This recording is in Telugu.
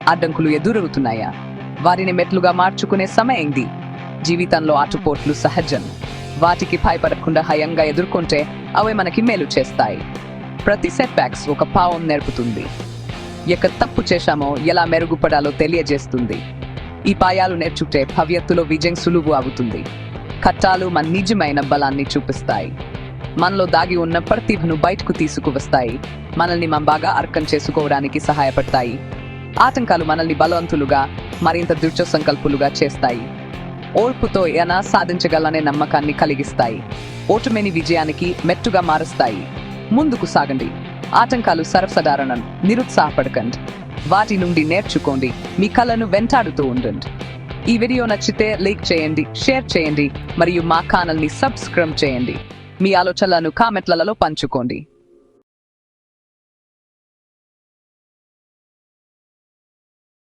అడ్డంకులు ఎదురవుతున్నాయా? వారిని మెట్లుగా మార్చుకునే సమయమైంది. జీవితంలో ఆటుపోట్లు సహజం. వాటికి భయపడకుండా హయంగా ఎదుర్కొంటే అవి మనకి మేలు చేస్తాయి. ప్రతి సెట్ బ్యాక్స్ ఒక పావం నేర్పుతుంది. ఎక్కడ తప్పు చేశామో ఎలా మెరుగుపడాలో తెలియజేస్తుంది. ఈ పాయాలు నేర్చుకుంటే భవిష్యత్తులో విజయం సులువు అవుతుంది. కట్టాలు మన నిజమైన బలాన్ని చూపిస్తాయి. మనలో దాగి ఉన్న ప్రతిభను బయటకు తీసుకువస్తాయి. మనల్ని మనం బాగా అర్థం చేసుకోవడానికి సహాయపడతాయి. ఆటంకాలు మనల్ని బలవంతులుగా, మరింత దృఢ సంకల్పులుగా చేస్తాయి. ఓర్పుతో ఏనా సాధించగలనే నమ్మకాన్ని కలిగిస్తాయి. ఓటమిని విజయానికి మెట్టుగా మారుస్తాయి. ముందుకు సాగండి. ఆటంకాలు సర్వసాధారణం. నిరుత్సాహపడకండి. వాటి నుండి నేర్చుకోండి. మీ కళను వెంటాడుతూ ఉండండి. ఈ వీడియో నచ్చితే లైక్ చేయండి, షేర్ చేయండి మరియు మా ఛానల్ని సబ్స్క్రైబ్ చేయండి. మీ ఆలోచనలను కామెంట్లలో పంచుకోండి.